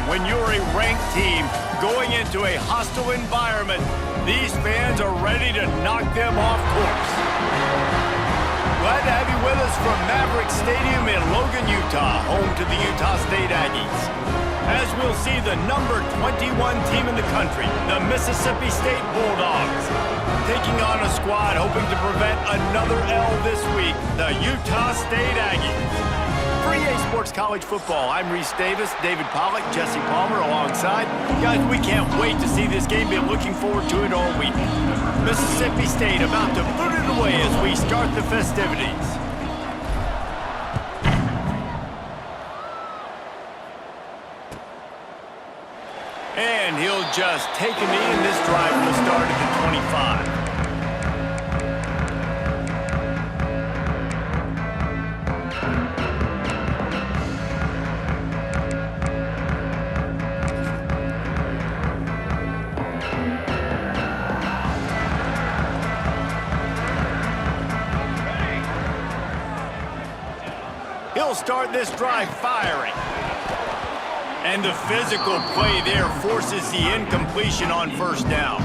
when you're a ranked team going into a hostile environment. These fans are ready to knock them off course. Glad to have you with us from Maverick Stadium in Logan, Utah, home to the Utah State Aggies. As we'll see the number 21 team in the country, the Mississippi State Bulldogs, taking on a squad hoping to prevent another L this week, the Utah State Aggies. For EA Sports College Football, I'm Reese Davis, David Pollack, Jesse Palmer alongside. Guys, we can't wait to see this game. Been looking forward to it all week. Mississippi State about to put it away as we start the festivities. And he'll just take a knee, and this drive will start at the 25. He'll start this drive firing. And the physical play there forces the incompletion on first down.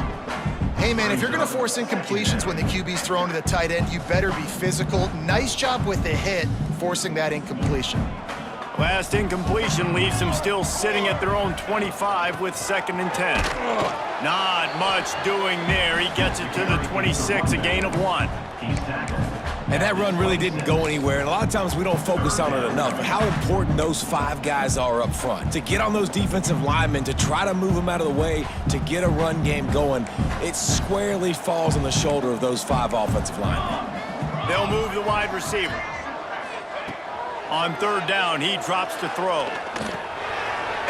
Hey, man, if you're going to force incompletions when the QB's thrown to the tight end, you better be physical. Nice job with the hit, forcing that incompletion. Last incompletion leaves them still sitting at their own 25 with 2nd and 10. Not much doing there. He gets it to the 26, a gain of 1. And that run really didn't go anywhere. And a lot of times we don't focus on it enough, but how important those 5 guys are up front. To get on those defensive linemen, to try to move them out of the way, to get a run game going, it squarely falls on the shoulder of those 5 offensive linemen. They'll move the wide receiver. On 3rd down, he drops to throw.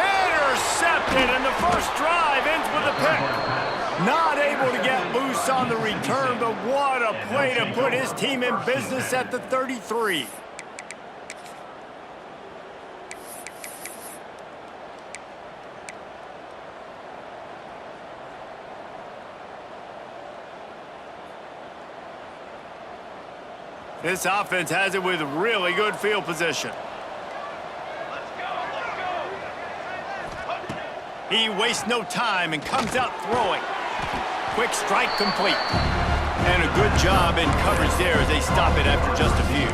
Intercepted, and the first drive ends with a pick. Not able to get loose on the return, but what a play to put his team in business at the 33. This offense has it with really good field position. He wastes no time and comes out throwing. Quick strike complete. And a good job in coverage there as they stop it after just a few.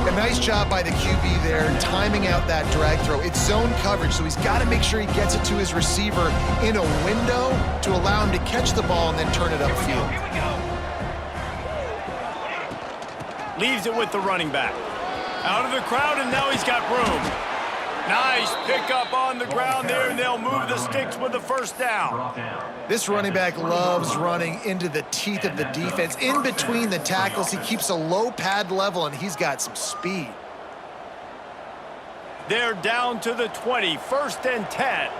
A nice job by the QB there, timing out that drag throw. It's zone coverage, so he's got to make sure he gets it to his receiver in a window to allow him to catch the ball and then turn it upfield. Leaves it with the running back. Out of the crowd, and now he's got room. Nice pickup on the ground there, and they'll move the sticks with the first down. This running back loves running into the teeth of the defense. In between the tackles, he keeps a low pad level, and he's got some speed. They're down to the 20, 1st and 10.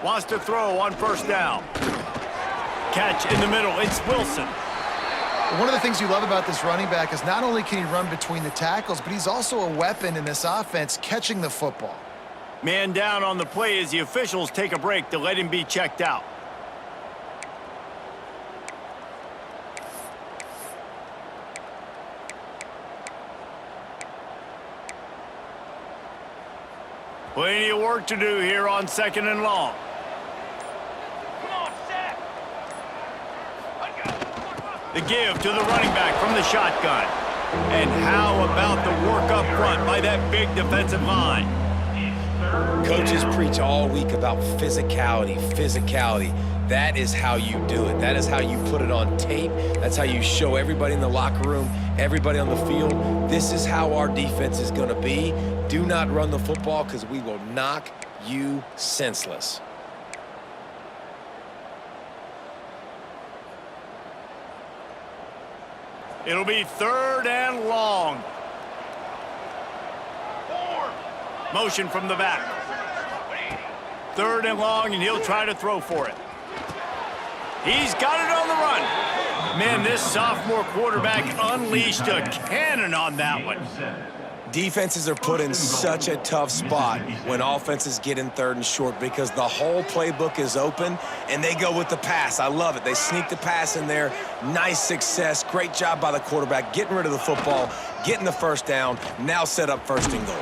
Wants to throw on 1st down. Catch in the middle, it's Wilson. One of the things you love about this running back is not only can he run between the tackles, but he's also a weapon in this offense, catching the football. Man down on the play as the officials take a break to let him be checked out. Plenty of work to do here on 2nd and long. The give to the running back from the shotgun. And how about the work up front by that big defensive line? Coaches preach all week about physicality, physicality. That is how you do it. That is how you put it on tape. That's how you show everybody in the locker room, everybody on the field. This is how our defense is going to be. Do not run the football because we will knock you senseless. It'll be 3rd and long. Motion from the back. 3rd and long, and he'll try to throw for it. He's got it on the run. Man, this sophomore quarterback unleashed a cannon on that one. Defenses are put in such a tough spot when offenses get in 3rd and short because the whole playbook is open and they go with the pass. I love it. They sneak the pass in there. Nice success. Great job by the quarterback getting rid of the football, getting the first down, now set up 1st and goal.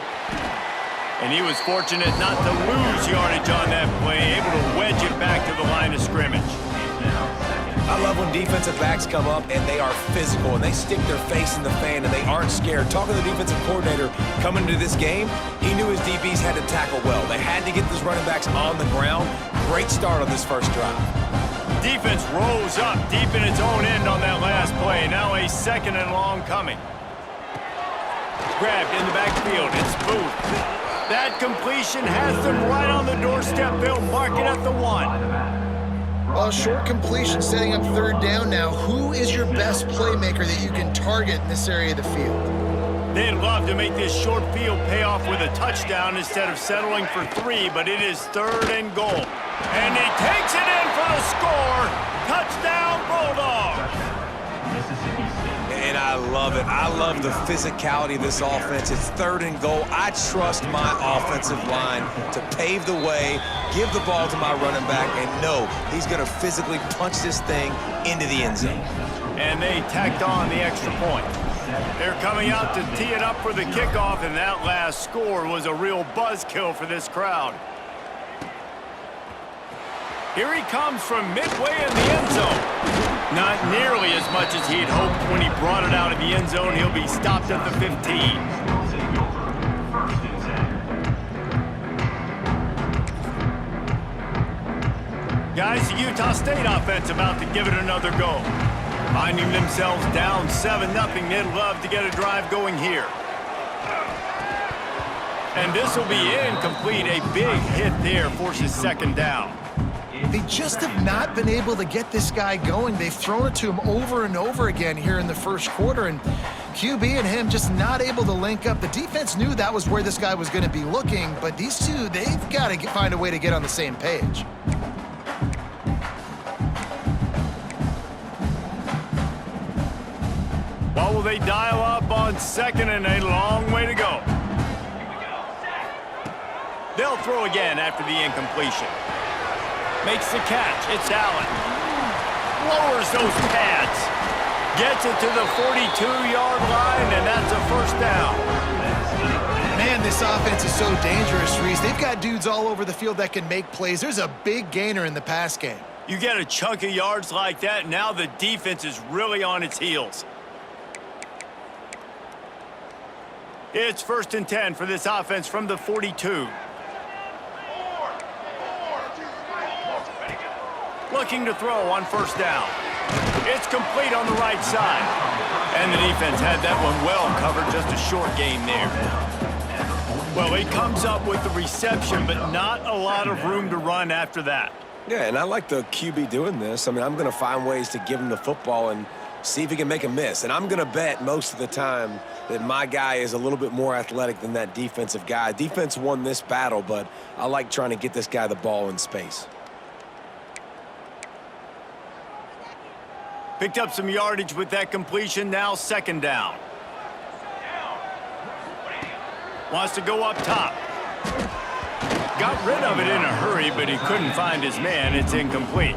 And he was fortunate not to lose yardage on that play, able to wedge it back to the line of scrimmage. I love when defensive backs come up and they are physical and they stick their face in the fan and they aren't scared. Talking to the defensive coordinator coming into this game, he knew his DBs had to tackle well. They had to get those running backs on the ground. Great start on this first drive. Defense rose up deep in its own end on that last play. Now a 2nd and long coming. Grabbed in the backfield. It's Booth. That completion has them right on the doorstep. They'll mark it at the 1. Well, short completion setting up 3rd down now. Who is your best playmaker that you can target in this area of the field? They'd love to make this short field pay off with a touchdown instead of settling for 3, but it is 3rd and goal. And he takes it in for the score. Touchdown, Bulldogs. And I love it. I love the physicality of this offense. It's 3rd and goal. I trust my offensive line to pave the way, give the ball to my running back, and know he's going to physically punch this thing into the end zone. And they tacked on the extra point. They're coming out to tee it up for the kickoff, and that last score was a real buzzkill for this crowd. Here he comes from midway in the end zone. Not nearly as much as he'd hoped when he brought it out of the end zone. He'll be stopped at the 15. Guys, the Utah State offense about to give it another go. Finding themselves down 7-0, they'd love to get a drive going here. And this will be incomplete. A big hit there forces 2nd down. They just have not been able to get this guy going. They've thrown it to him over and over again here in the 1st quarter, and QB and him just not able to link up. The defense knew that was where this guy was going to be looking, but these two, they've got to find a way to get on the same page. What will they dial up on 2nd and a long way to go? They'll throw again after the incompletion. Makes the catch. It's Allen. Lowers those pads. Gets it to the 42-yard line, and that's a 1st down. Man, this offense is so dangerous, Reese. They've got dudes all over the field that can make plays. There's a big gainer in the pass game. You get a chunk of yards like that, now the defense is really on its heels. It's 1st and 10 for this offense from the 42. Looking to throw on 1st down. It's complete on the right side. And the defense had that one well covered, just a short gain there. Well, he comes up with the reception, but not a lot of room to run after that. Yeah, and I like the QB doing this. I mean, I'm going to find ways to give him the football and see if he can make a miss. And I'm going to bet most of the time that my guy is a little bit more athletic than that defensive guy. Defense won this battle, but I like trying to get this guy the ball in space. Picked up some yardage with that completion, now 2nd down. Wants to go up top. Got rid of it in a hurry, but he couldn't find his man. It's incomplete.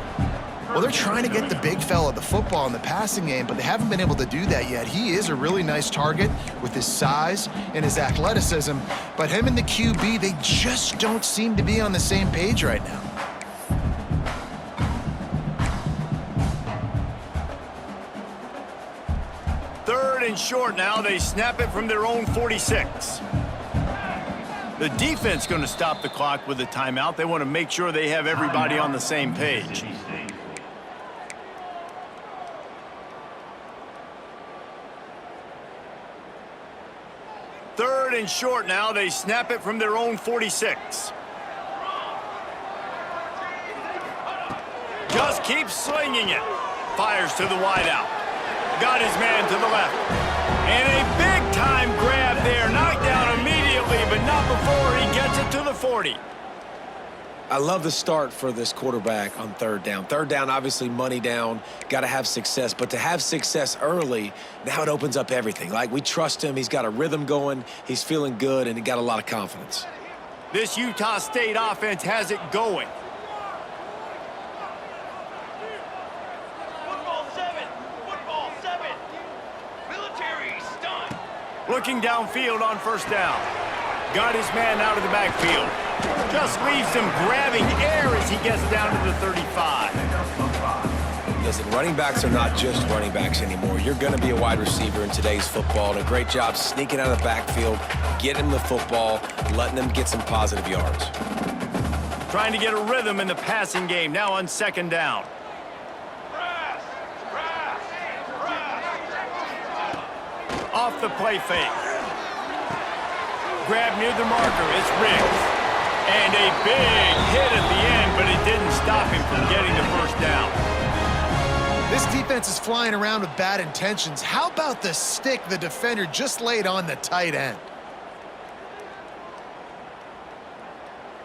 Well, they're trying to get the big fella the football in the passing game, but they haven't been able to do that yet. He is a really nice target with his size and his athleticism, but him and the QB, they just don't seem to be on the same page right now. Third and short now. They snap it from their own 46. The defense going to stop the clock with a timeout. They want to make sure they have everybody on the same page. Third and short now. They snap it from their own 46. Just keeps slinging it. Fires to the wideout. Got his man to the left. And a big-time grab there. Knocked down immediately, but not before he gets it to the 40. I love the start for this quarterback on third down. Third down, obviously money down, got to have success. But to have success early, now it opens up everything. Like, we trust him. He's got a rhythm going. He's feeling good, and he got a lot of confidence. This Utah State offense has it going. Football seven. Military stunt. Looking downfield on first down. Got his man out of the backfield. Just leaves him grabbing air as he gets down to the 35. Listen, running backs are not just running backs anymore. You're going to be a wide receiver in today's football, and a great job sneaking out of the backfield, getting them the football, letting them get some positive yards. Trying to get a rhythm in the passing game, now on second down. Press. Off the play fake. Grab near the marker, it's Riggs. And a big hit at the end, but it didn't stop him from getting the first down. This defense is flying around with bad intentions. How about the stick the defender just laid on the tight end?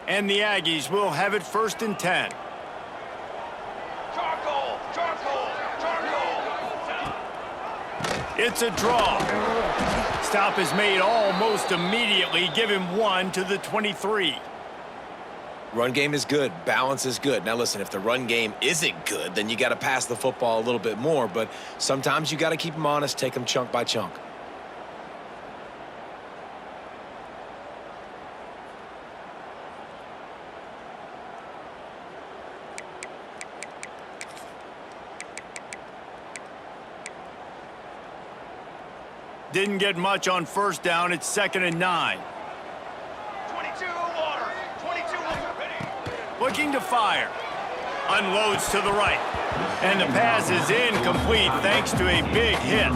And the Aggies will have it 1st and 10. Charcoal. It's a draw. Stop is made almost immediately. Give him 1 to the 23. Run game is good. Balance is good. Now, listen, if the run game isn't good, then you got to pass the football a little bit more. But sometimes you got to keep them honest, take them chunk by chunk. Didn't get much on first down. It's 2nd and 9. 22 water. Ready. Looking to fire. Unloads to the right. And the pass is incomplete thanks to a big hit.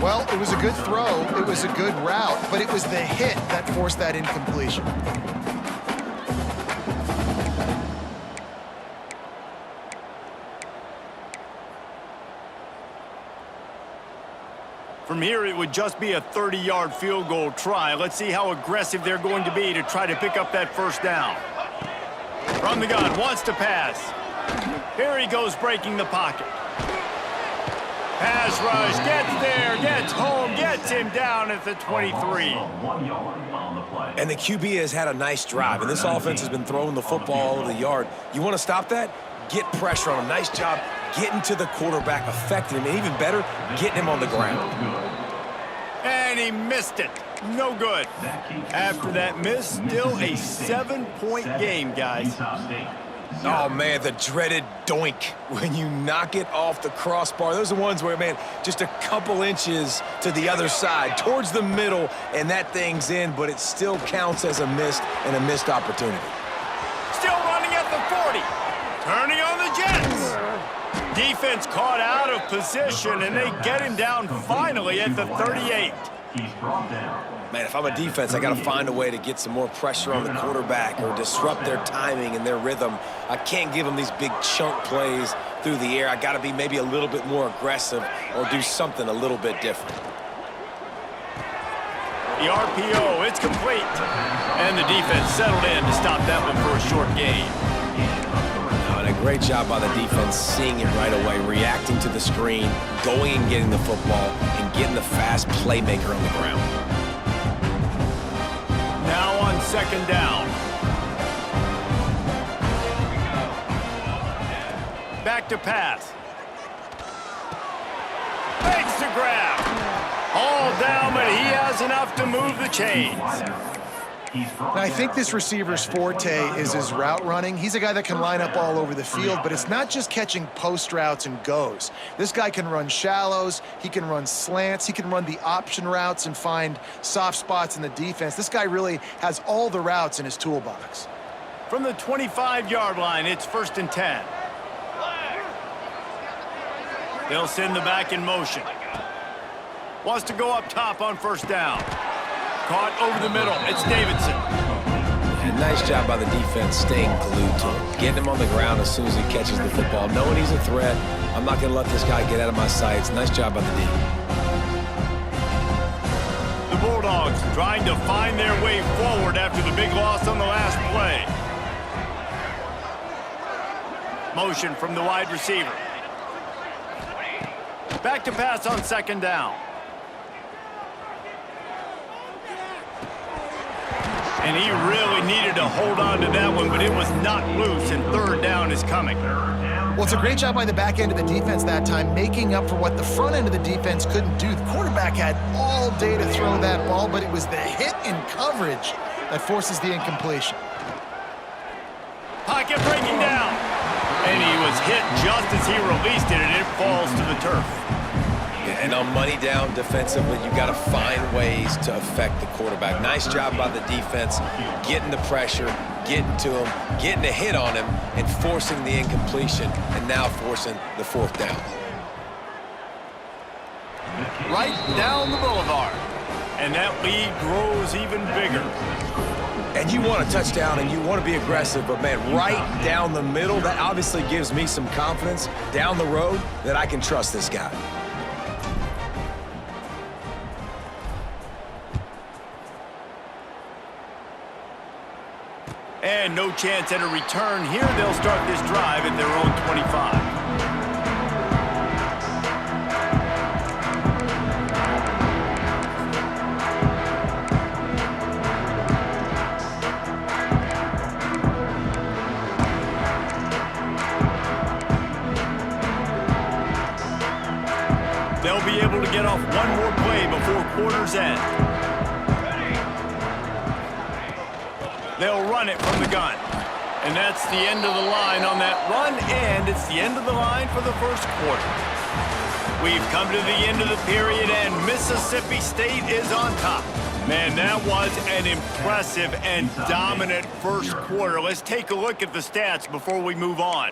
Well, it was a good throw, it was a good route, but it was the hit that forced that incompletion. From here, it would just be a 30-yard field goal try. Let's see how aggressive they're going to be to try to pick up that first down. From the gun, wants to pass. Here he goes, breaking the pocket. Pass rush, gets there, gets home, gets him down at the 23. And the QB has had a nice drive, and this offense has been throwing the football all over the yard. You want to stop that? Get pressure on him. Nice job getting to the quarterback, affecting him, and even better, getting him on the ground. And he missed it. No good. After that miss, still a 7-point game, guys. Oh, man, the dreaded doink when you knock it off the crossbar. Those are the ones where, man, just a couple inches to the other side, towards the middle, and that thing's in, but it still counts as a missed and a missed opportunity. Still running at the 40. Turning on the Jets. Defense caught out of position, and they get him down finally at the 38. Man, if I'm a defense, I got to find a way to get some more pressure on the quarterback or disrupt their timing and their rhythm. I can't give them these big chunk plays through the air. I got to be maybe a little bit more aggressive or do something a little bit different. The RPO, it's complete. And the defense settled in to stop that one for a short gain. And a great job by the defense seeing it right away, reacting to the screen, going and getting the football, and getting the fast playmaker on the ground. Now on second down. Back to pass. Fakes to grab. All down, but he has enough to move the chains. Now, I think this receiver's forte is his route running. He's a guy that can line up all over the field, but it's not just catching post routes and goes. This guy can run shallows, he can run slants, he can run the option routes and find soft spots in the defense. This guy really has all the routes in his toolbox. From the 25-yard line, it's 1st and 10. They'll send the back in motion. Wants to go up top on first down. Caught over the middle. It's Davidson. And nice job by the defense staying glued to him. Getting him on the ground as soon as he catches the football. Knowing he's a threat. I'm not going to let this guy get out of my sights. Nice job by the D. The Bulldogs trying to find their way forward after the big loss on the last play. Motion from the wide receiver. Back to pass on second down. And he really needed to hold on to that one, but it was not loose, and third down is coming. Well, it's a great job by the back end of the defense that time, making up for what the front end of the defense couldn't do. The quarterback had all day to throw that ball, but it was the hit in coverage that forces the incompletion. Pocket breaking down. And he was hit just as he released it, and it falls to the turf. Yeah, and on money down defensively, you got to find ways to affect the quarterback. Nice job by the defense, getting the pressure, getting to him, getting a hit on him, and forcing the incompletion, and now forcing the fourth down. Right down the boulevard. And that lead grows even bigger. And you want a touchdown and you want to be aggressive, but man, right down the middle, that obviously gives me some confidence down the road that I can trust this guy. And no chance at a return here. They'll start this drive at their own 25. They'll be able to get off one more play before quarter's end. They'll run it from the gun. And that's the end of the line on that run, and it's the end of the line for the first quarter. We've come to the end of the period, and Mississippi State is on top. Man, that was an impressive and dominant first quarter. Let's take a look at the stats before we move on.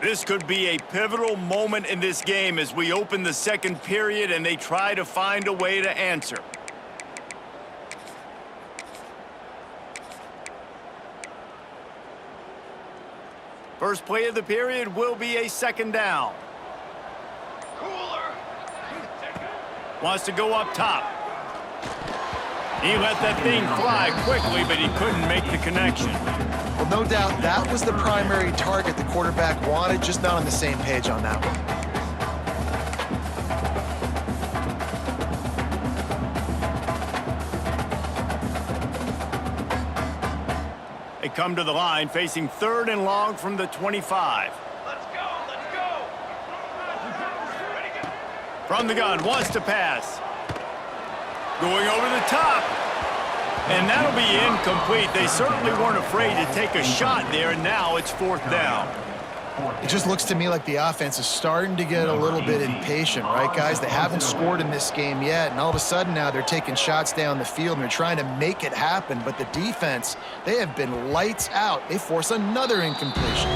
This could be a pivotal moment in this game as we open the second period and they try to find a way to answer. First play of the period will be a second down. Cooler. Wants to go up top. He let that thing fly quickly, but he couldn't make the connection. Well, no doubt that was the primary target the quarterback wanted, just not on the same page on that one. They come to the line facing third and long from the 25. Let's go. Let's go. Ready, go. From the gun, wants to pass. Going over the top. And that'll be incomplete. They certainly weren't afraid to take a shot there, and now it's fourth down. It just looks to me like the offense is starting to get a little bit impatient, right, guys? They haven't scored in this game yet, and all of a sudden now they're taking shots down the field, and they're trying to make it happen. But the defense, they have been lights out. They force another incompletion.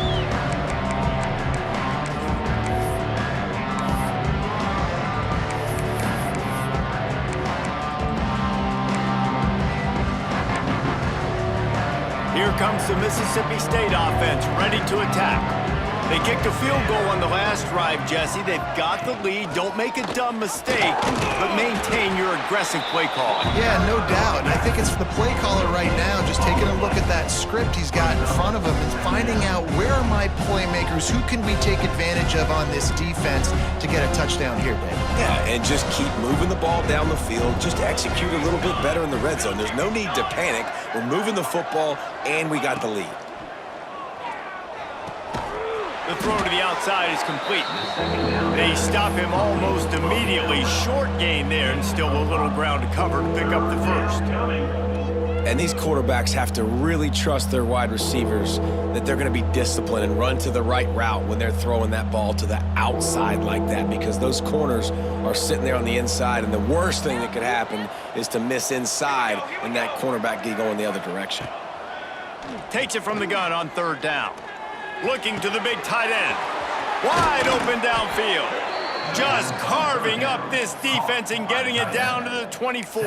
Here comes the Mississippi State offense, ready to attack. They kicked a field goal on the last drive, Jesse. They've got the lead. Don't make a dumb mistake, but maintain your aggressive play call. Yeah, no doubt. And I think it's the play caller right now just taking a look at that script he's got in front of him and finding out where are my playmakers, who can we take advantage of on this defense to get a touchdown here, Dave. Yeah, and just keep moving the ball down the field. Just execute a little bit better in the red zone. There's no need to panic. We're moving the football, and we got the lead. The throw to the outside is complete. They stop him almost immediately. Short gain there, and still a little ground to cover to pick up the first. And these quarterbacks have to really trust their wide receivers that they're going to be disciplined and run to the right route when they're throwing that ball to the outside like that, because those corners are sitting there on the inside, and the worst thing that could happen is to miss inside and that cornerback get going the other direction. Takes it from the gun on third down. Looking to the big tight end. Wide open downfield. Just carving up this defense and getting it down to the 24.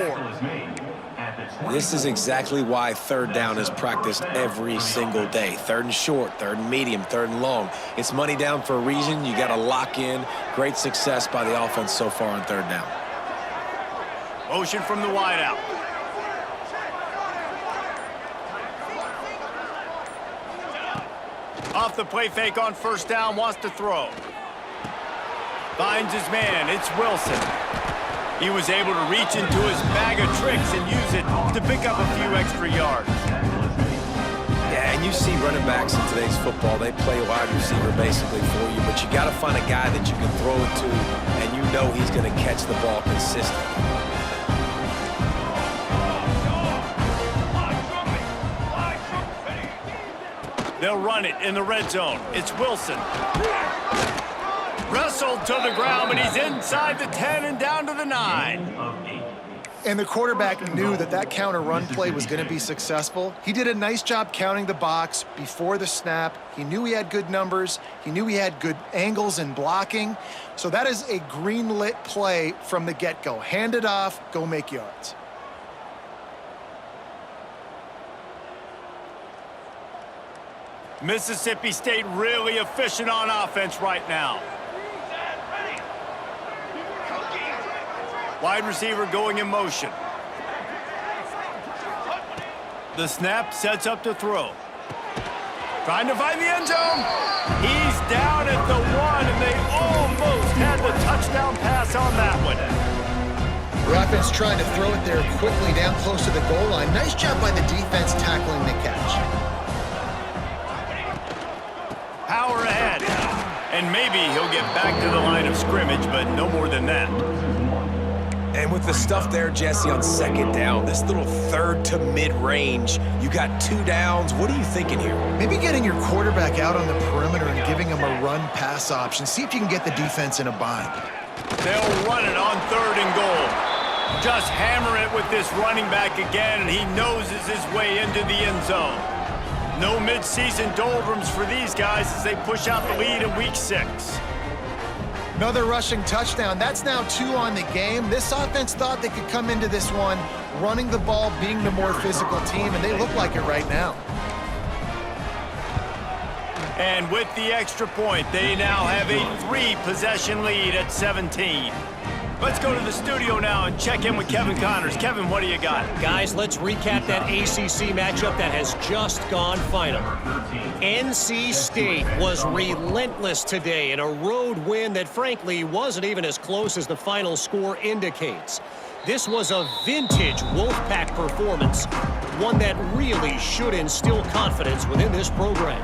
This is exactly why third down is practiced every single day. Third and short, third and medium, third and long. It's money down for a reason. You got to lock in. Great success by the offense so far on third down. Motion from the wide out. Off the play fake on first down, wants to throw. Finds his man, it's Wilson. He was able to reach into his bag of tricks and use it to pick up a few extra yards. Yeah, and you see running backs in today's football, they play wide receiver basically for you, but you got to find a guy that you can throw it to, and you know he's going to catch the ball consistently. They'll run it in the red zone. It's Wilson. Wrestled to the ground, but he's inside the 10 and down to the 9. And the quarterback knew that that counter run play was going to be successful. He did a nice job counting the box before the snap. He knew he had good numbers. He knew he had good angles and blocking. So that is a green-lit play from the get-go. Hand it off, go make yards. Mississippi State really efficient on offense right now. Wide receiver going in motion. The snap sets up to throw. Trying to find the end zone. He's down at the 1, and they almost had the touchdown pass on that one. The offense trying to throw it there quickly down close to the goal line. Nice job by the defense tackling the catch. Power ahead. And maybe he'll get back to the line of scrimmage, but no more than that. And with the stuff there, Jesse, on second down, this little third to mid-range, you got 2 downs. What are you thinking here? Maybe getting your quarterback out on the perimeter and giving him a run-pass option. See if you can get the defense in a bind. They'll run it on 3rd and goal. Just hammer it with this running back again, and he noses his way into the end zone. No midseason doldrums for these guys as they push out the lead in week 6. Another rushing touchdown. That's now 2 on the game. This offense thought they could come into this one running the ball, being the more physical team, and they look like it right now. And with the extra point, they now have a 3-possession lead at 17. Let's go to the studio now and check in with Kevin Connors. Kevin, what do you got? Guys, let's recap that ACC matchup that has just gone final. NC State was relentless today in a road win that frankly wasn't even as close as the final score indicates. This was a vintage Wolfpack performance, one that really should instill confidence within this program.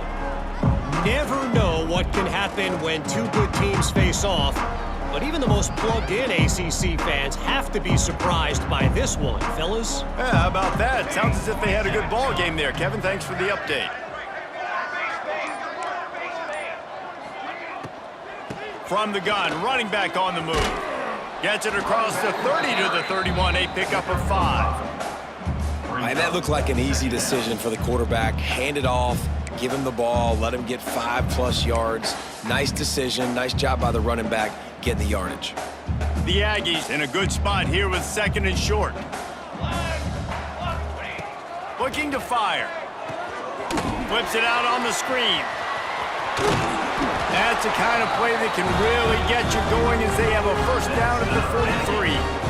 Never know what can happen when 2 good teams face off, but even the most plugged-in ACC fans have to be surprised by this one, fellas. Yeah, how about that? Sounds as if they had a good ball game there. Kevin, thanks for the update. From the gun, running back on the move. Gets it across the 30 to the 31, a pickup of 5. And that looked like an easy decision for the quarterback. Hand it off, give him the ball, let him get 5+ yards. Nice decision, nice job by the running back getting the yardage. The Aggies in a good spot here with 2nd and short. Looking to fire. Flips it out on the screen. That's the kind of play that can really get you going as they have a first down at the 43.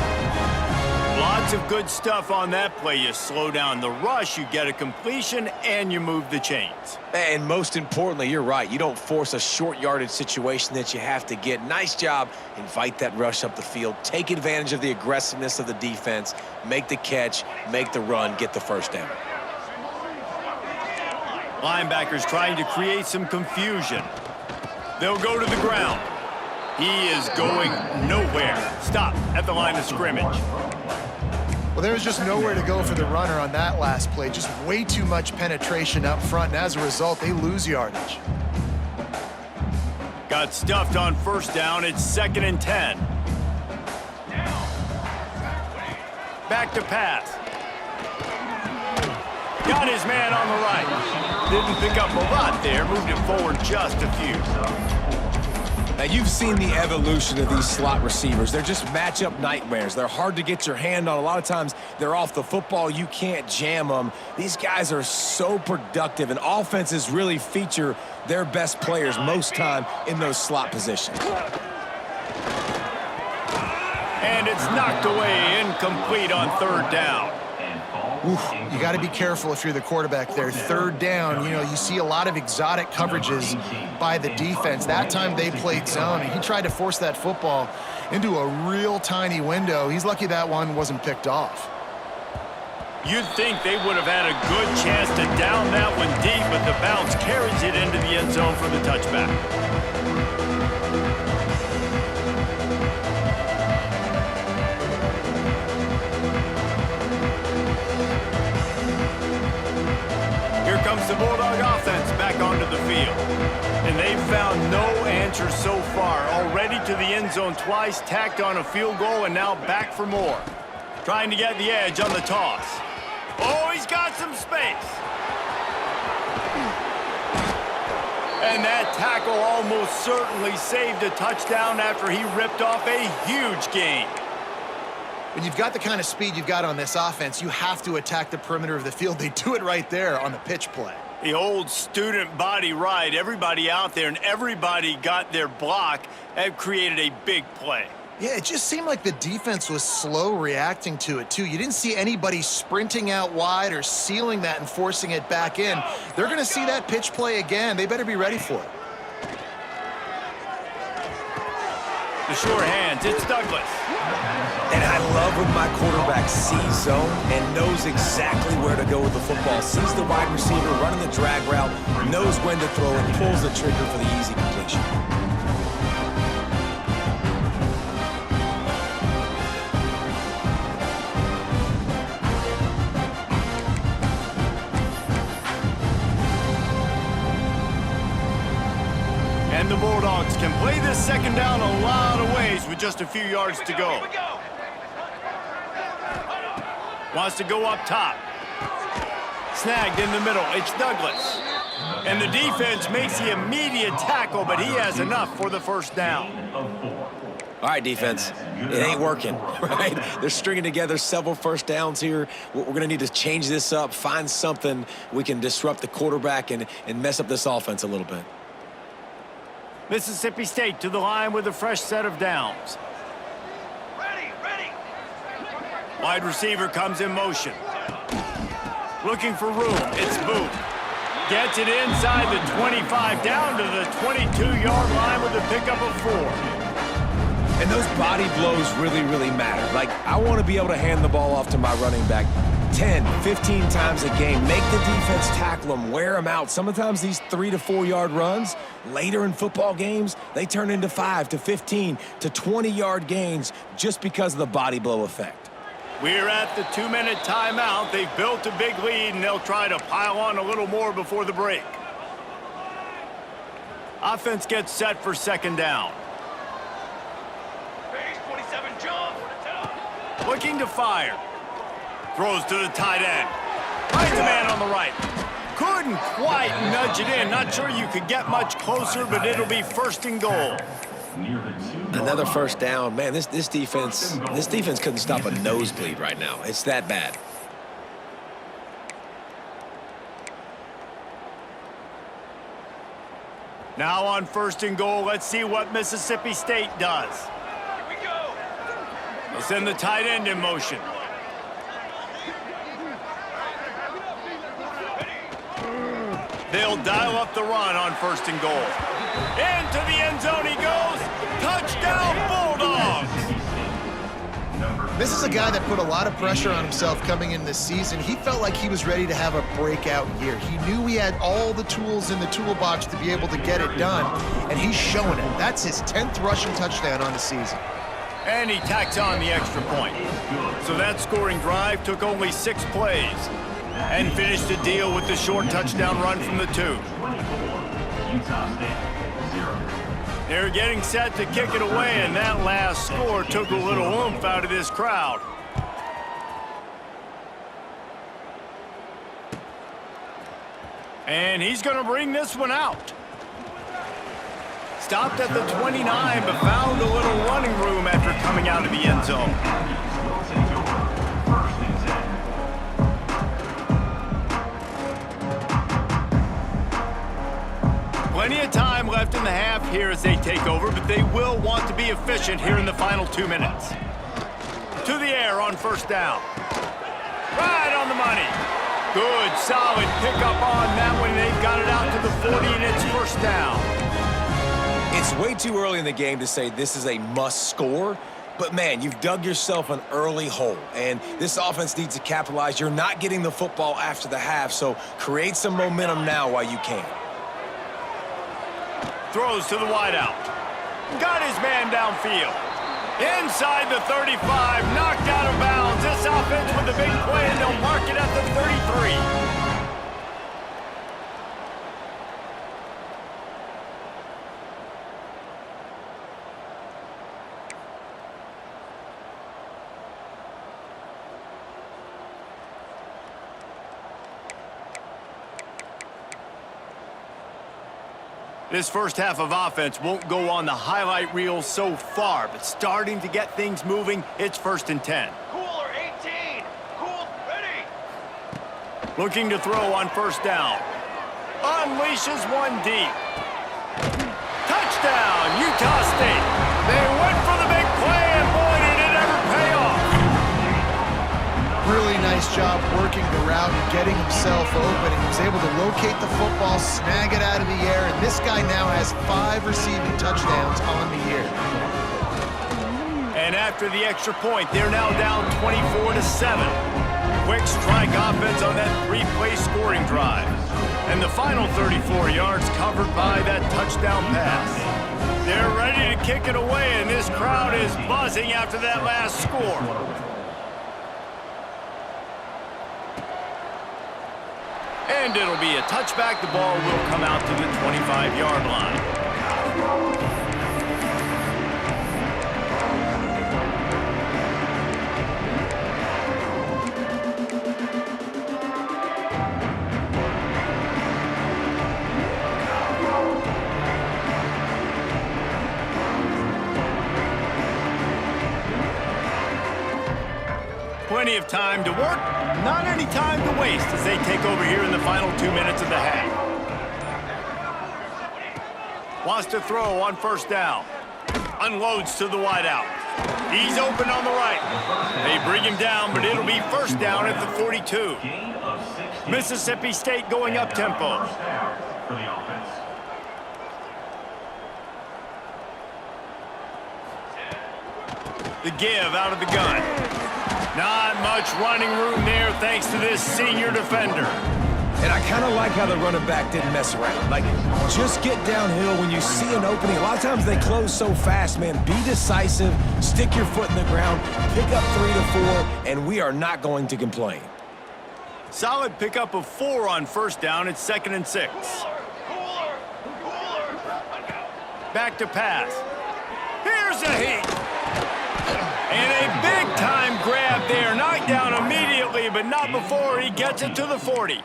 Lots of good stuff on that play. You slow down the rush, you get a completion, and you move the chains. And most importantly, you're right. You don't force a short yardage situation that you have to get. Nice job. Invite that rush up the field. Take advantage of the aggressiveness of the defense. Make the catch, make the run, get the first down. Linebackers trying to create some confusion. They'll go to the ground. He is going nowhere. Stop at the line of scrimmage. Well, there was just nowhere to go for the runner on that last play. Just way too much penetration up front, and as a result, they lose yardage. Got stuffed on first down. It's 2nd and 10. Back to pass. Got his man on the right. Didn't pick up a lot there. Moved it forward just a few. Now, you've seen the evolution of these slot receivers. They're just matchup nightmares. They're hard to get your hand on. A lot of times, they're off the football. You can't jam them. These guys are so productive, and offenses really feature their best players most time in those slot positions. And it's knocked away, incomplete on 3rd down. You got to be careful if you're the quarterback there. Third down, you know, you see a lot of exotic coverages by the defense. That time they played zone, and he tried to force that football into a real tiny window. He's lucky that one wasn't picked off. You'd think they would have had a good chance to down that one deep, but the bounce carries it into the end zone for the touchback. Here comes the Bulldog offense back onto the field. And they've found no answer so far. Already to the end zone twice, tacked on a field goal, and now back for more. Trying to get the edge on the toss. Oh, he's got some space. And that tackle almost certainly saved a touchdown after he ripped off a huge gain. When you've got the kind of speed you've got on this offense, you have to attack the perimeter of the field. They do it right there on the pitch play. The old student body right. Everybody out there and everybody got their block and created a big play. Yeah, it just seemed like the defense was slow reacting to it, too. You didn't see anybody sprinting out wide or sealing that and forcing it back in. They're going to see that pitch play again. They better be ready for it. The sure hands, it's Douglas. And I love when my quarterback sees zone and knows exactly where to go with the football. Sees the wide receiver running the drag route, knows when to throw, and pulls the trigger for the easy completion. And the Bulldogs can play this second down a lot of ways with just a few yards to go. Wants to go up top. Snagged in the middle. It's Douglas. And the defense makes the immediate tackle, but he has enough for the first down. All right, defense, it ain't working, right? They're stringing together several first downs here. We're going to need to change this up, find something we can disrupt the quarterback and mess up this offense a little bit. Mississippi State to the line with a fresh set of downs. Ready. Wide receiver comes in motion. Looking for room. It's Booth. Gets it inside the 25, down to the 22-yard line with a pickup of 4. And those body blows really, really matter. Like, I want to be able to hand the ball off to my running back 10, 15 times a game. Make the defense tackle them, wear them out. Sometimes these 3 to 4 yard runs, later in football games, they turn into 5 to 15 to 20-yard gains just because of the body blow effect. We're at the 2-minute timeout. They've built a big lead, and they'll try to pile on a little more before the break. Offense gets set for second down. Phase 27 jump for the top. Looking to fire. Throws to the tight end. Finds the man on the right. Couldn't quite nudge it in. Not sure you could get much closer, but it'll be first and goal. Another first down. Man, this defense couldn't stop a nosebleed right now. It's that bad. Now on first and goal, let's see what Mississippi State does. Here we go. They send the tight end in motion. They'll dial up the run on first and goal. Into the end zone he goes. Touchdown, Bulldogs! This is a guy that put a lot of pressure on himself coming in this season. He felt like he was ready to have a breakout year. He knew he had all the tools in the toolbox to be able to get it done, and he's showing it. That's his 10th rushing touchdown on the season. And he tacks on the extra point. So that scoring drive took only 6 plays and finished the deal with the short touchdown run from the 2. They're getting set to kick it away, and that last score took a little oomph out of this crowd. And he's going to bring this one out. Stopped at the 29, but found a little running room after coming out of the end zone. Plenty of time left in the half here as they take over, but they will want to be efficient here in the final 2 minutes. To the air on first down. Right on the money. Good, solid pickup on that one. They've got it out to the 40, and it's first down. It's way too early in the game to say this is a must score, but man, you've dug yourself an early hole, and this offense needs to capitalize. You're not getting the football after the half, so create some momentum now while you can. Throws to the wideout. Got his man downfield. Inside the 35, knocked out of bounds. This offense with a big play, and they'll mark it at the 33. This first half of offense won't go on the highlight reel so far, but starting to get things moving, it's 1st and 10. Cooler 18. Cool, ready. Looking to throw on first down. Unleashes one deep. Touchdown, Utah State. They went for the big play, and boy, did it ever pay off. Really nice job working the route and getting himself open. He was able to locate the football, snag it out of the air, and this guy now has 5 receiving touchdowns on the year. And after the extra point, they're now down 24-7. Quick strike offense on that 3-play scoring drive. And the final 34 yards covered by that touchdown pass. They're ready to kick it away, and this crowd is buzzing after that last score. And it'll be a touchback. The ball will come out to the 25-yard line. Plenty of time to work, not any time to waste as they take over here in the final 2 minutes of the half. Wants to throw on first down. Unloads to the wideout. He's open on the right. They bring him down, but it'll be first down at the 42. Mississippi State going up tempo. The give out of the gun. Not much running room there thanks to this senior defender. And I kind of like how the running back didn't mess around. Like, just get downhill when you see an opening. A lot of times they close so fast, man. Be decisive, stick your foot in the ground, pick up 3 to 4, and we are not going to complain. Solid pickup of 4 on first down. It's 2nd and 6. Back to pass. Here's a heat. And a big-time grab there. Knocked down immediately, but not before he gets it to the 40.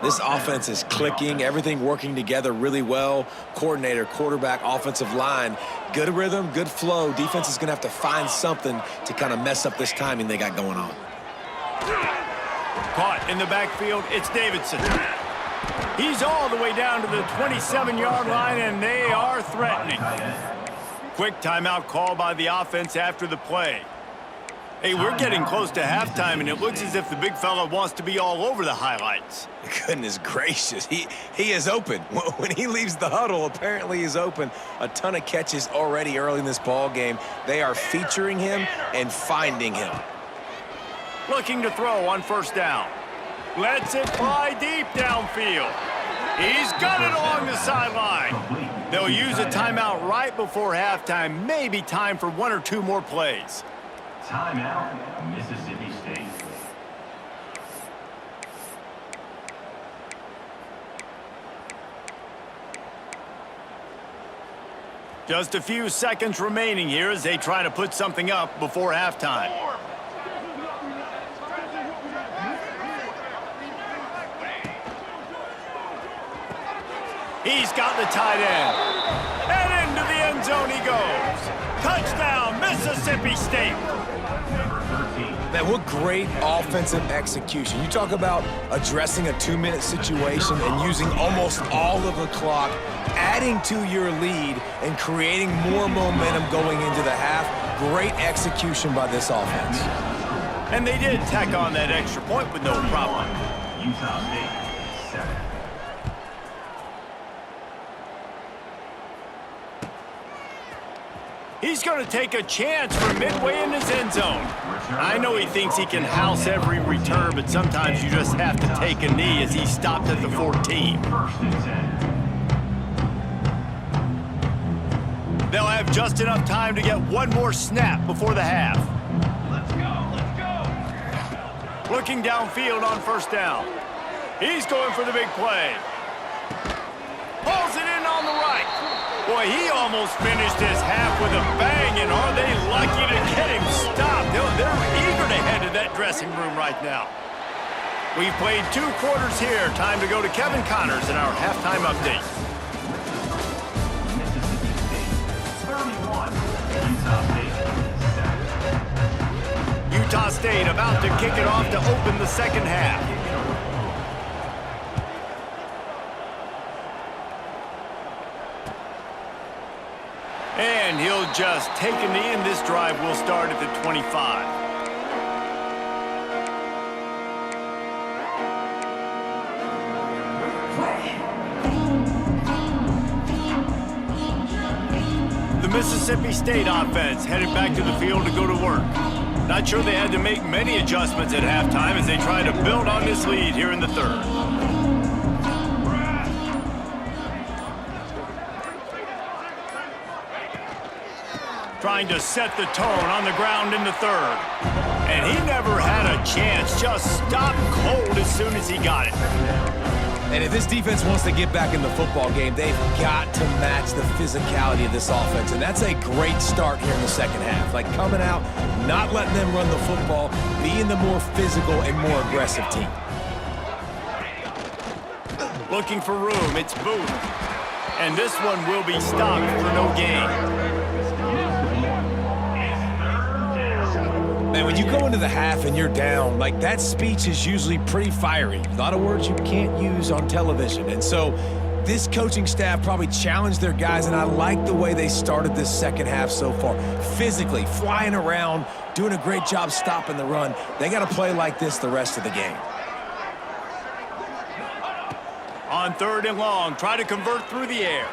This offense is clicking, everything working together really well. Coordinator, quarterback, offensive line, good rhythm, good flow. Defense is going to have to find something to kind of mess up this timing they got going on. Caught in the backfield, it's Davidson. He's all the way down to the 27-yard line, and they are threatening. Quick timeout call by the offense after the play. Hey, we're getting close to halftime, and it looks as if the big fella wants to be all over the highlights. Goodness gracious, he is open. When he leaves the huddle, apparently he's open. A ton of catches already early in this ball game. They are featuring him and finding him. Looking to throw on first down. Lets it fly deep downfield. He's got it along the sideline. They'll use a timeout right before halftime. Maybe time for 1 or 2 more plays. Timeout, Mississippi State. Just a few seconds remaining here as they try to put something up before halftime. He's got the tight end. And into the end zone he goes. Touchdown, Mississippi State. Man, what great offensive execution. You talk about addressing a 2-minute situation and using almost all of the clock, adding to your lead and creating more momentum going into the half. Great execution by this offense. And they did tack on that extra point with no problem. Utah State 7. He's going to take a chance from midway in his end zone. I know he thinks he can house every return, but sometimes you just have to take a knee as he stopped at the 14. First and 10. They'll have just enough time to get one more snap before the half. Let's go, let's go. Looking downfield on first down. He's going for the big play. Pulls it in on the right. Boy, he almost finished his half with a bang, and are they lucky to get him stopped? They're eager to head to that dressing room right now. We've played 2 quarters here. Time to go to Kevin Connors in our halftime update. Mississippi State 31. Utah State 7. Utah State about to kick it off to open the second half. And he'll just take a knee, and this drive will start at the 25. The Mississippi State offense headed back to the field to go to work. Not sure they had to make many adjustments at halftime as they try to build on this lead here in the third. Trying to set the tone on the ground in the third. And he never had a chance, just stopped cold as soon as he got it. And if this defense wants to get back in the football game, they've got to match the physicality of this offense. And that's a great start here in the second half. Like coming out, not letting them run the football, being the more physical and more aggressive team. Looking for room, it's Booth. And this one will be stopped for no gain. Man, when you go into the half and you're down, like that speech is usually pretty fiery. A lot of words you can't use on television. And so this coaching staff probably challenged their guys, and I like the way they started this second half so far. Physically, flying around, doing a great job stopping the run. They got to play like this the rest of the game. On 3rd and long, try to convert through the air.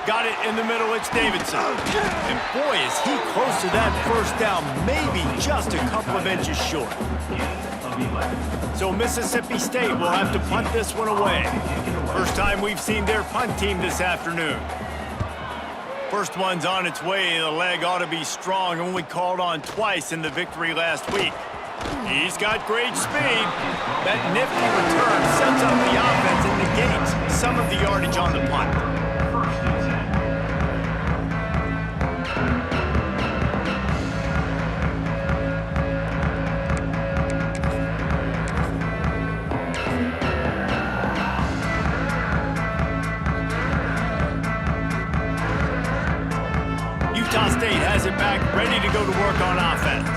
Got it in the middle, it's Davidson. And boy, is he close to that first down, maybe just a couple of inches short. So Mississippi State will have to punt this one away. First time we've seen their punt team this afternoon. First one's on its way. The leg ought to be strong, only called on twice in the victory last week. He's got great speed. That nifty return sets up the offense and negates some of the yardage on the punt. Utah State has it back, ready to go to work on offense.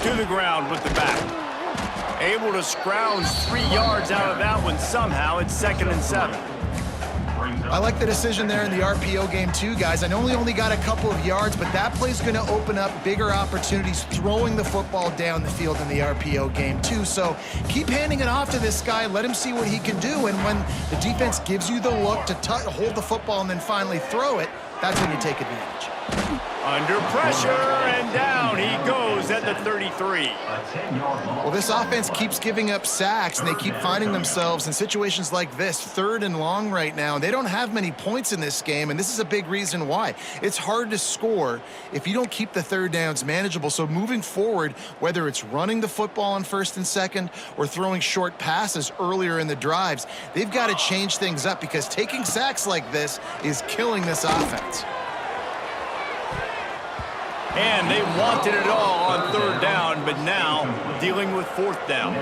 To the ground with the back. Able to scrounge 3 yards out of that one somehow. It's 2nd and 7. I like the decision there in the RPO game too, guys. I know he only got a couple of yards, but that play's going to open up bigger opportunities throwing the football down the field in the RPO game too. So keep handing it off to this guy. Let him see what he can do. And when the defense gives you the look to hold the football and then finally throw it, that's when you take advantage. Under pressure, and down he goes at the 33. Well, this offense keeps giving up sacks, and they keep finding themselves in situations like this, 3rd and long right now. They don't have many points in this game, and this is a big reason why. It's hard to score if you don't keep the 3rd downs manageable. So moving forward, whether it's running the football on 1st and 2nd or throwing short passes earlier in the drives, they've got to change things up because taking sacks like this is killing this offense. And they wanted it all on 3rd down, but now dealing with 4th down.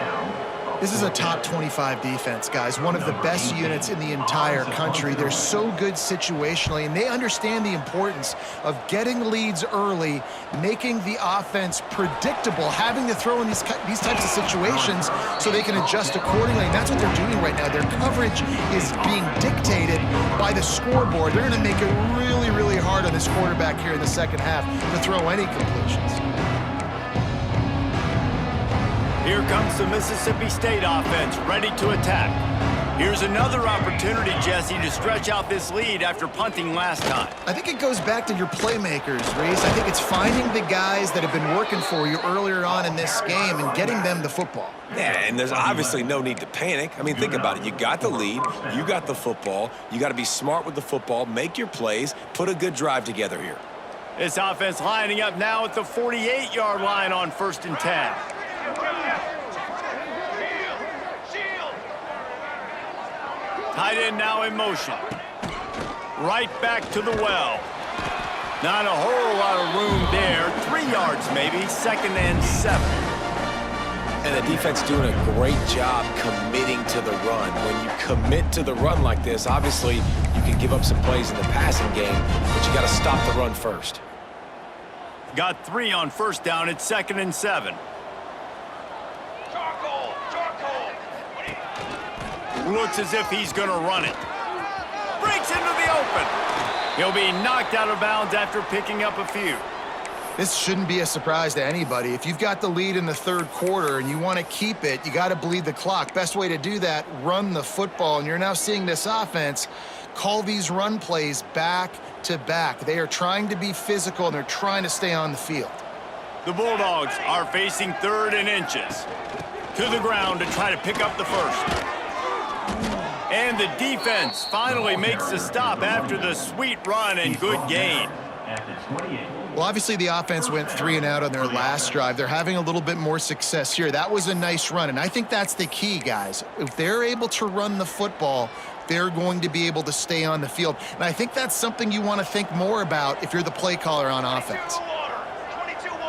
This is a top 25 defense, guys. One of the best units in the entire country. They're so good situationally, and they understand the importance of getting leads early, making the offense predictable, having to throw in these types of situations so they can adjust accordingly. And that's what they're doing right now. Their coverage is being dictated by the scoreboard. They're going to make it really, really hard on this quarterback here in the second half to throw any completions. Here comes the Mississippi State offense, ready to attack. Here's another opportunity, Jesse, to stretch out this lead after punting last time. I think it goes back to your playmakers, Reese. I think it's finding the guys that have been working for you earlier on in this game and getting them the football. Yeah, and there's obviously no need to panic. I mean, think about it. You got the lead. You got the football. You got to be smart with the football, make your plays, put a good drive together here. This offense lining up now at the 48-yard line on 1st and 10. Tight end now in motion. Right back to the well. Not a whole lot of room there. 3 yards maybe, 2nd and 7. And the defense doing a great job committing to the run. When you commit to the run like this, obviously you can give up some plays in the passing game, but you got to stop the run first. Got 3 on 1st down. It's 2nd and 7. Looks as if he's going to run it. Breaks into the open. He'll be knocked out of bounds after picking up a few. This shouldn't be a surprise to anybody. If you've got the lead in the 3rd quarter and you want to keep it, you got to bleed the clock. Best way to do that, run the football. And you're now seeing this offense call these run plays back to back. They are trying to be physical, and they're trying to stay on the field. The Bulldogs are facing 3rd and inches. To the ground to try to pick up the first. And the defense finally makes the stop after the sweet run and good gain. Well, obviously the offense went 3 and out on their last drive. They're having a little bit more success here. That was a nice run, and I think that's the key, guys. If they're able to run the football, they're going to be able to stay on the field. And I think that's something you want to think more about if you're the play caller on offense.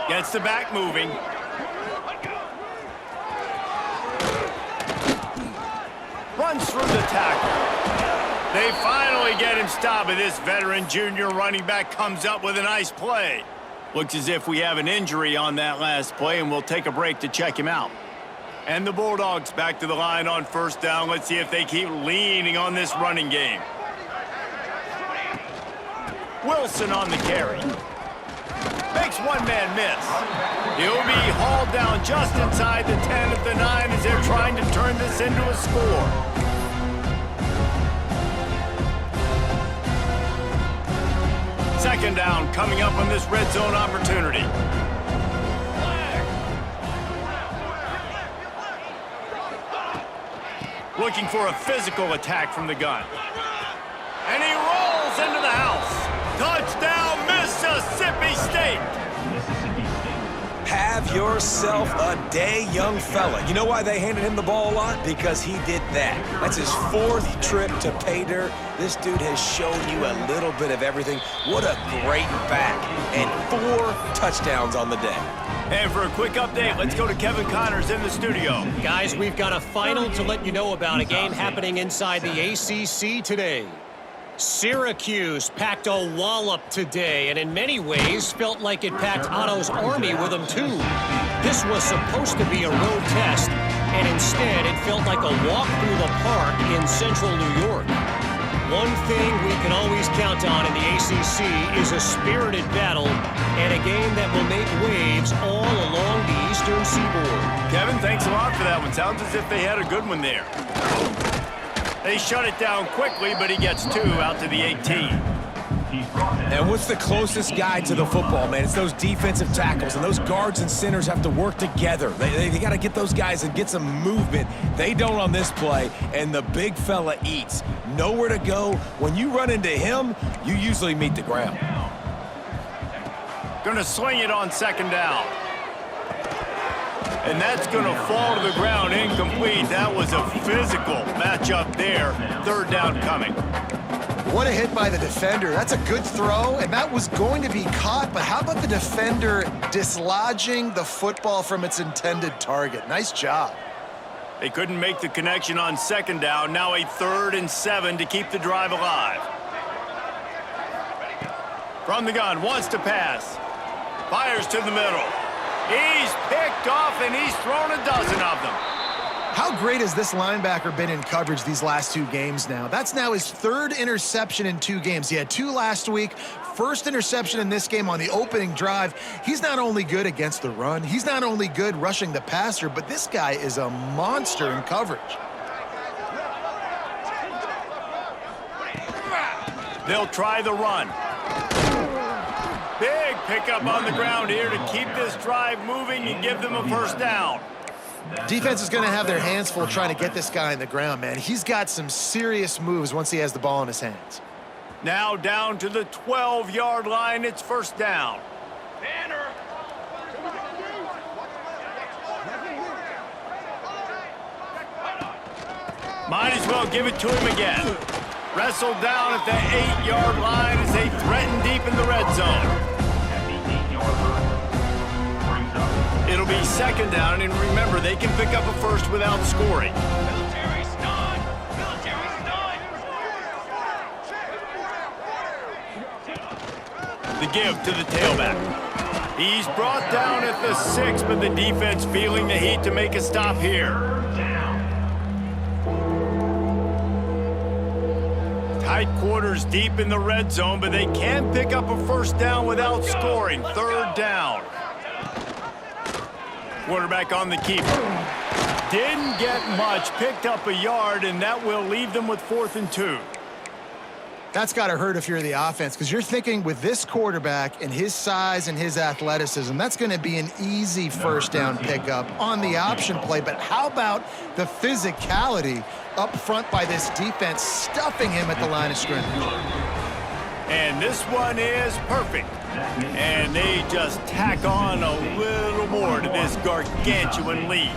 Gets the back moving. Runs through the tackle. They finally get him stopped, but this veteran junior running back comes up with a nice play. Looks as if we have an injury on that last play, and we'll take a break to check him out. And the Bulldogs back to the line on 1st down. Let's see if they keep leaning on this running game. Wilson on the carry. Makes one man miss. He'll be hauled down just inside the 10 of the 9 as they're trying to turn this into a score. Second down coming up on this red zone opportunity. Looking for a physical attack from the gun. And he rolls into the house. Touchdown, Mississippi State. Have yourself a day, young fella. You know why they handed him the ball a lot? Because he did that. That's his 4th trip to pay dirt. This dude has shown you a little bit of everything. What a great back. And 4 touchdowns on the day. And for a quick update, let's go to Kevin Connors in the studio. Guys, we've got a final to let you know about, a game happening inside the ACC today. Syracuse packed a wallop today, and in many ways felt like it packed Otto's Army with them too. This was supposed to be a road test, and instead it felt like a walk through the park in central New York. One thing we can always count on in the ACC is a spirited battle and a game that will make waves all along the Eastern Seaboard. Kevin, thanks a lot for that one. Sounds as if they had a good one there. They shut it down quickly, but he gets 2 out to the 18. And what's the closest guy to the football, man? It's those defensive tackles, and those guards and centers have to work together. They got to get those guys and get some movement. They don't on this play, and the big fella eats. Nowhere to go. When you run into him, you usually meet the ground. Going to swing it on 2nd down. And that's going to fall to the ground, incomplete. That was a physical matchup there. 3rd down coming. What a hit by the defender. That's a good throw, and that was going to be caught, but how about the defender dislodging the football from its intended target? Nice job. They couldn't make the connection on second down. Now a 3rd and 7 to keep the drive alive. From the gun, wants to pass. Fires to the middle. He's picked off, and he's thrown a dozen of them. How great has this linebacker been in coverage these last 2 games now? That's now his 3rd interception in 2 games. He had 2 last week. First interception in this game on the opening drive. He's not only good against the run, he's not only good rushing the passer, but this guy is a monster in coverage. They'll try the run. Big pickup on the ground here to keep this drive moving and give them a first down. Defense is going to have their hands full trying to get this guy on the ground, man. He's got some serious moves once he has the ball in his hands. Now down to the 12-yard line. It's first down. Banner. Might as well give it to him again. Wrestled down at the 8-yard line as they threaten deep in the red zone. At the 8-yard line. Brings up. It'll be second down, and remember, they can pick up a first without scoring. Military stun. Military stun. The give to the tailback. He's brought down at the 6, but the defense feeling the heat to make a stop here. Tight quarters deep in the red zone, but they can pick up a first down without scoring. 3rd down. Quarterback on the keeper. Didn't get much, picked up a yard, and that will leave them with 4th and 2. That's got to hurt if you're the offense, because you're thinking with this quarterback and his size and his athleticism, that's going to be an easy first down pickup on the option play. But how about the physicality up front by this defense, stuffing him at the line of scrimmage? And this one is perfect. And they just tack on a little more to this gargantuan lead.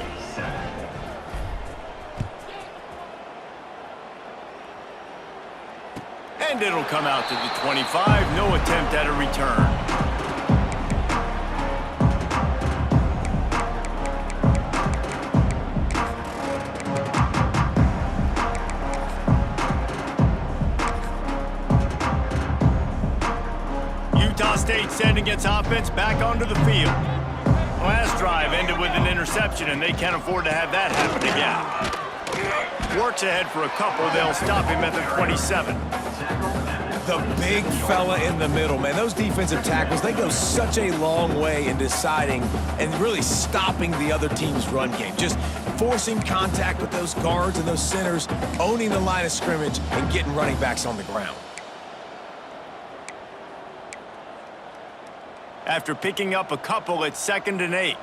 And it'll come out to the 25. No attempt at a return. Utah State sending its offense back onto the field. Last drive ended with an interception, and they can't afford to have that happen again. Works ahead for a couple. They'll stop him at the 27. The big fella in the middle, man. Those defensive tackles, they go such a long way in deciding and really stopping the other team's run game. Just forcing contact with those guards and those centers, owning the line of scrimmage, and getting running backs on the ground. After picking up a couple, it's 2nd and 8.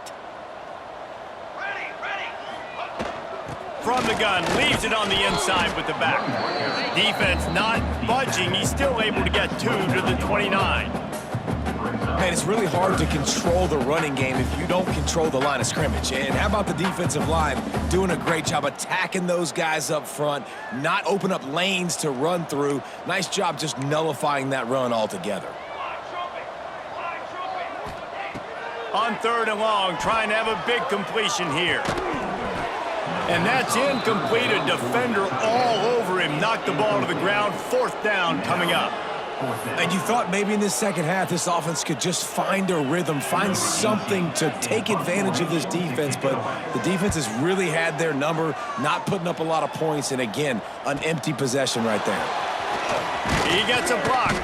From the gun, leaves it on the inside with the back. Defense not budging. He's still able to get 2 to the 29. Man, it's really hard to control the running game if you don't control the line of scrimmage. And how about the defensive line doing a great job attacking those guys up front, not open up lanes to run through. Nice job just nullifying that run altogether. On 3rd and long, trying to have a big completion here. And that's incomplete. A defender all over him. Knocked the ball to the ground. 4th down coming up. And you thought maybe in this second half this offense could just find a rhythm, find something to take advantage of this defense, but the defense has really had their number, not putting up a lot of points, and again, an empty possession right there. He gets a block.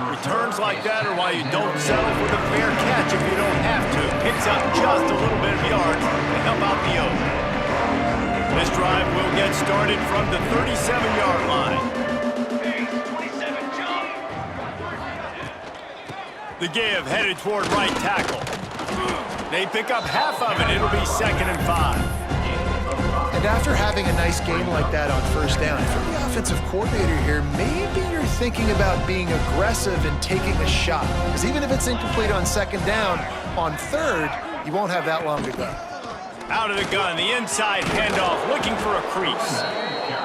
Returns like that are why you don't settle for the fair catch if you don't have to. Picks up just a little bit of yards to help out the O. This drive will get started from the 37-yard line. The give headed toward right tackle. They pick up half of it. It'll be 2nd and 5. And after having a nice game like that on first down, if you're the offensive coordinator here, maybe you're thinking about being aggressive and taking a shot. Because even if it's incomplete on 2nd down, on 3rd, you won't have that long to go. Out of the gun, the inside handoff, looking for a crease.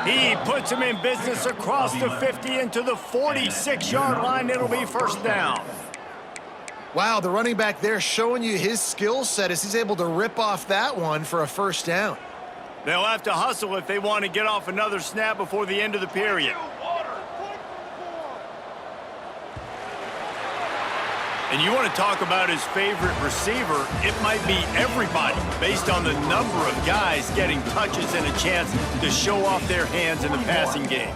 He puts him in business across the 50 into the 46-yard line. It'll be 1st down. Wow, the running back there showing you his skill set as he's able to rip off that one for a 1st down. They'll have to hustle if they want to get off another snap before the end of the period. And you want to talk about his favorite receiver, it might be everybody based on the number of guys getting touches and a chance to show off their hands in the passing game.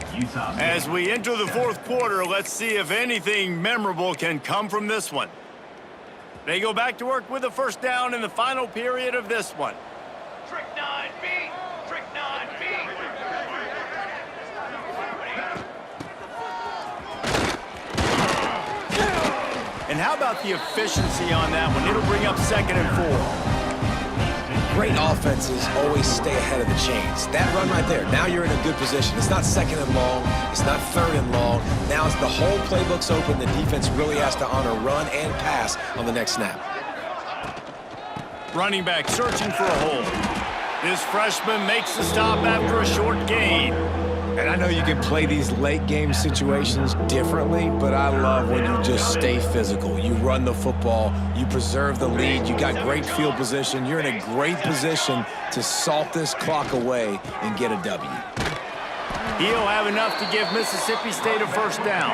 As we enter the fourth quarter, let's see if anything memorable can come from this one. They go back to work with a first down in the final period of this one. Trick 9B. Trick 9B. And how about the efficiency on that one? It'll bring up 2nd and 4. Great offenses always stay ahead of the chains. That run right there, now you're in a good position. It's not 2nd and long. It's not 3rd and long. Now it's the whole playbook's open. The defense really has to honor run and pass on the next snap. Running back searching for a hole. This freshman makes the stop after a short gain. And I know you can play these late game situations differently, but I love when you just stay physical. You run the football, you preserve the lead, you got great field position. You're in a great position to salt this clock away and get a W. He'll have enough to give Mississippi State a first down.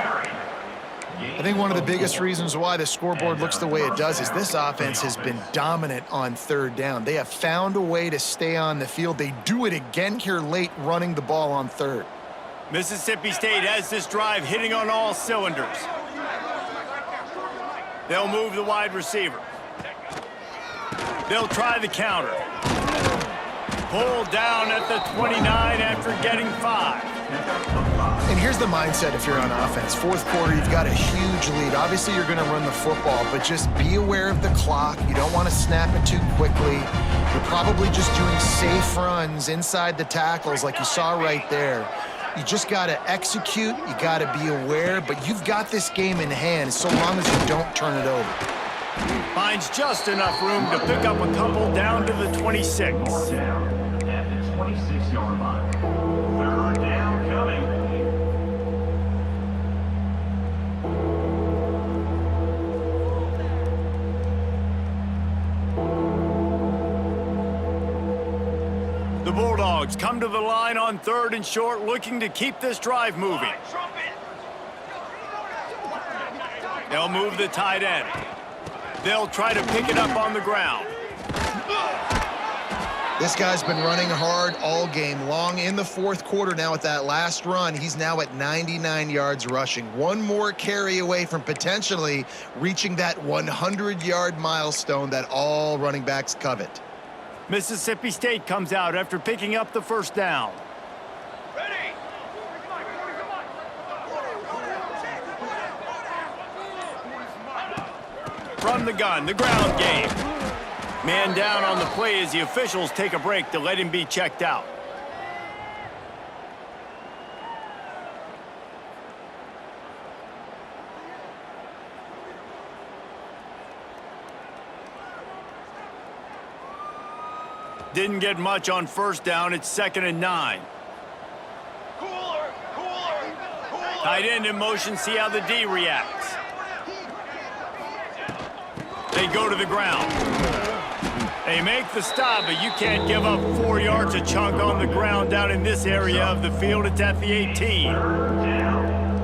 I think one of the biggest reasons why the scoreboard looks the way it does is this offense has been dominant on 3rd down. They have found a way to stay on the field. They do it again here late, running the ball on 3rd. Mississippi State has this drive hitting on all cylinders. They'll move the wide receiver. They'll try the counter. Pulled down at the 29 after getting 5. And here's the mindset if you're on offense. Fourth quarter, you've got a huge lead. Obviously, you're going to run the football, but just be aware of the clock. You don't want to snap it too quickly. You're probably just doing safe runs inside the tackles like you saw right there. You just got to execute. You got to be aware, but you've got this game in hand so long as you don't turn it over. Finds just enough room to pick up a couple down to the 26. Down at the 26-yard line. 3rd down coming. The Bulldogs come to the line on 3rd and short, looking to keep this drive moving. They'll move the tight end. They'll try to pick it up on the ground. This guy's been running hard all game long. In the fourth quarter now with that last run, he's now at 99 yards rushing. One more carry away from potentially reaching that 100-yard milestone that all running backs covet. Mississippi State comes out after picking up the first down. Ready. From the gun, the ground game. Man down on the play as the officials take a break to let him be checked out. Didn't get much on first down. It's 2nd and 9. Cooler. Tight end in motion. See how the D reacts. They go to the ground. They make the stop, but you can't give up 4 yards a chunk on the ground down in this area of the field. It's at the 18.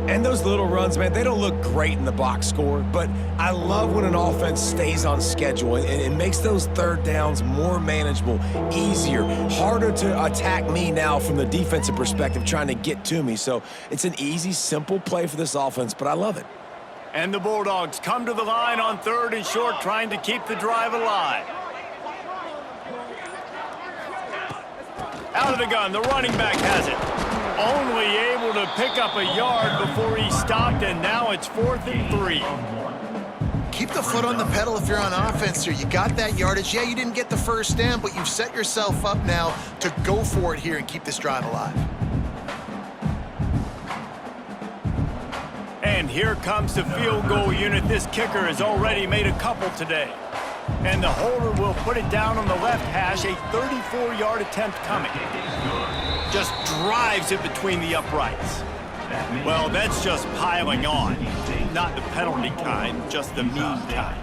And those little runs, man, they don't look great in the box score, but I love when an offense stays on schedule and it makes those 3rd downs more manageable, easier, harder to attack me now from the defensive perspective trying to get to me. So it's an easy, simple play for this offense, but I love it. And the Bulldogs come to the line on 3rd and short, trying to keep the drive alive. Out of the gun, the running back has it. Only able to pick up a yard before he stopped, and now it's 4th and 3. Keep the foot on the pedal if you're on offense here. You got that yardage. Yeah, you didn't get the first down, but you've set yourself up now to go for it here and keep this drive alive. And here comes the field goal unit. This kicker has already made a couple today. And the holder will put it down on the left hash, a 34-yard attempt coming. Just drives it between the uprights. Well, that's just piling on. Not the penalty kind, just the mean kind.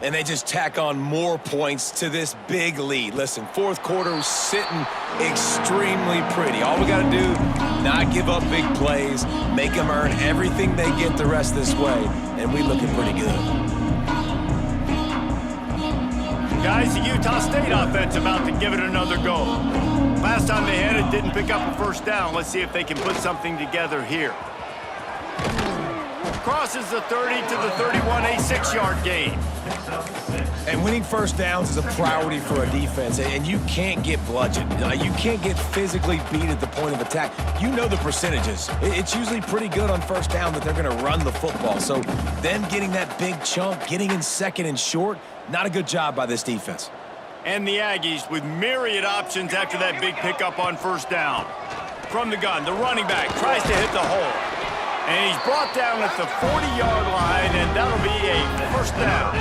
and they just tack on more points to this big lead. Listen, fourth quarter was sitting extremely pretty. All we got to do, not give up big plays, make them earn everything they get the rest this way, and we looking pretty good. Guys, the Utah State offense about to give it another go. Last time they had it, didn't pick up a first down. Let's see if they can put something together here. Crosses the 30 to the 31, a 6-yard gain. And winning first downs is a priority for a defense, and you can't get bludgeoned. You can't get physically beat at the point of attack. You know the percentages. It's usually pretty good on first down that they're going to run the football. So them getting that big chunk, getting in second and short, not a good job by this defense. And the Aggies with myriad options after that big pickup on first down. From the gun, the running back tries to hit the hole. And he's brought down at the 40-yard line, and that'll be a first down.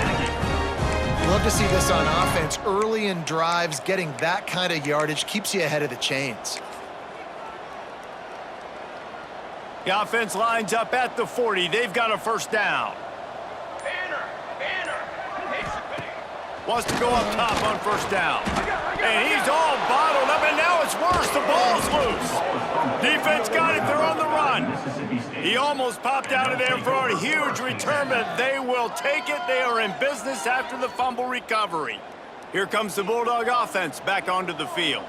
Love to see this on offense. Early in drives, getting that kind of yardage keeps you ahead of the chains. The offense lines up at the 40. They've got a first down. Wants to go up top on first down. And he's all bottled up, and now it's worse. The ball's loose. Defense got it. They're on the run. He almost popped out of there for a huge return, but they will take it. They are in business after the fumble recovery. Here comes the Bulldog offense back onto the field.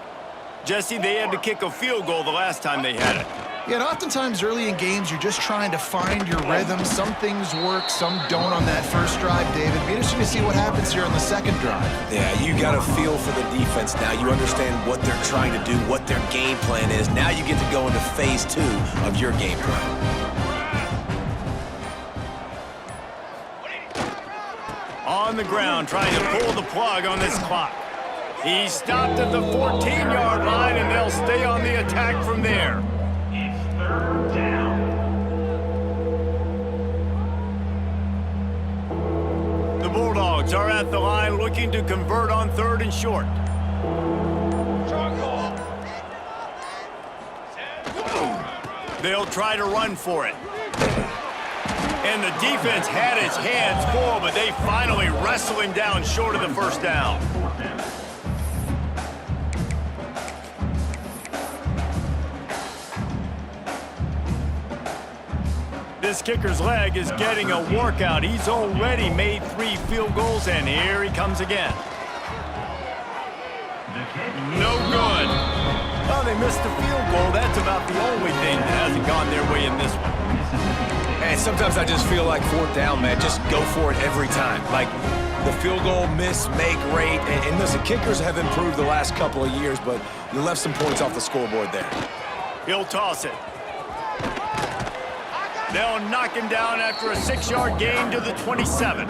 Jesse, they had to kick a field goal the last time they had it. Yeah, and oftentimes early in games, you're just trying to find your rhythm. Some things work, some don't on that first drive, David. Be interesting to see what happens here on the second drive. Yeah, you got a feel for the defense now. You understand what they're trying to do, what their game plan is. Now you get to go into phase 2 of your game plan. On the ground, trying to pull the plug on this clock. He stopped at the 14-yard line, and they'll stay on the attack from there. Third down. The Bulldogs are at the line looking to convert on third and short. They'll try to run for it. And the defense had its hands full, but they finally wrestle him down short of the first down. This kicker's leg is getting a workout. He's already made 3 field goals, and here he comes again. No good. Well, they missed the field goal. That's about the only thing that hasn't gone their way in this one. And sometimes I just feel like fourth down, man, just go for it every time. Like the field goal miss, make rate. And listen, kickers have improved the last couple of years, but you left some points off the scoreboard there. He'll toss it. They'll knock him down after a 6-yard gain to the 27.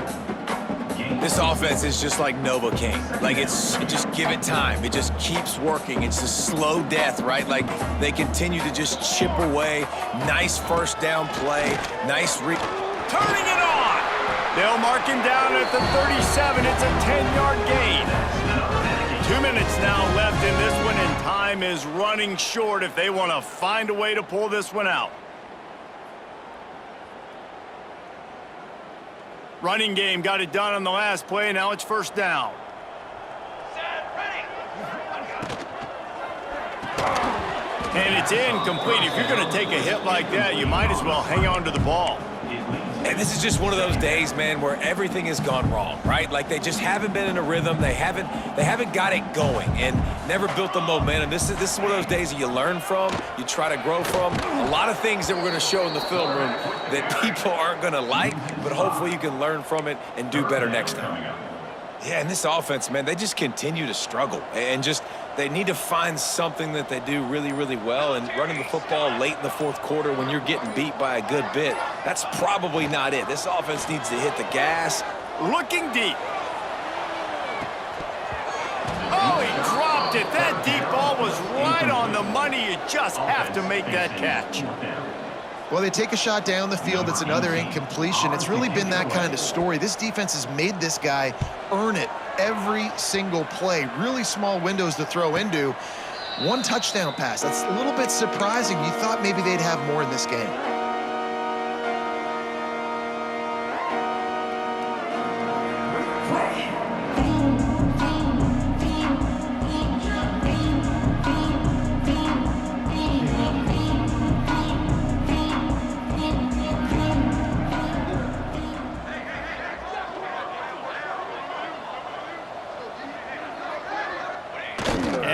This offense is just like Novocaine. Like, just give it time. It just keeps working. It's a slow death, right? Like, they continue to just chip away. Nice first down play. Nice turning it on. They'll mark him down at the 37. It's a 10-yard gain. 2 minutes now left in this one, and time is running short if they want to find a way to pull this one out. Running game got it done on the last play. Now it's first down. And it's incomplete. If you're going to take a hit like that, you might as well hang on to the ball. And this is just one of those days, man, where everything has gone wrong, right? Like, they just haven't been in a rhythm. They haven't got it going and never built the momentum. This is one of those days that you learn from, you try to grow from. A lot of things that we're going to show in the film room that people aren't going to like, but hopefully you can learn from it and do better next time. Yeah, and this offense, man, they just continue to struggle. And just, they need to find something that they do really, really well. And running the football late in the fourth quarter when you're getting beat by a good bit, that's probably not it. This offense needs to hit the gas. Looking deep. Oh, he dropped it. That deep ball was right on the money. You just have to make that catch. Well, they take a shot down the field. It's another incompletion. It's really been that kind of story. This defense has made this guy earn it every single play. Really small windows to throw into. 1 touchdown pass. That's a little bit surprising. You thought maybe they'd have more in this game.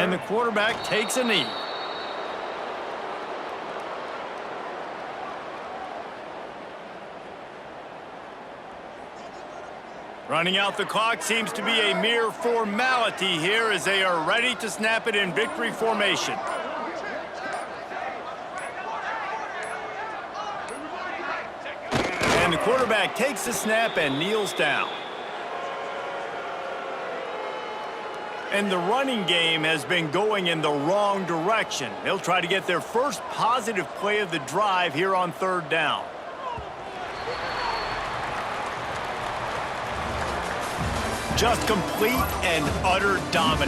And the quarterback takes a knee. Running out the clock seems to be a mere formality here as they are ready to snap it in victory formation. And the quarterback takes the snap and kneels down. And the running game has been going in the wrong direction. They'll try to get their first positive play of the drive here on 3rd down. Just complete and utter dominance.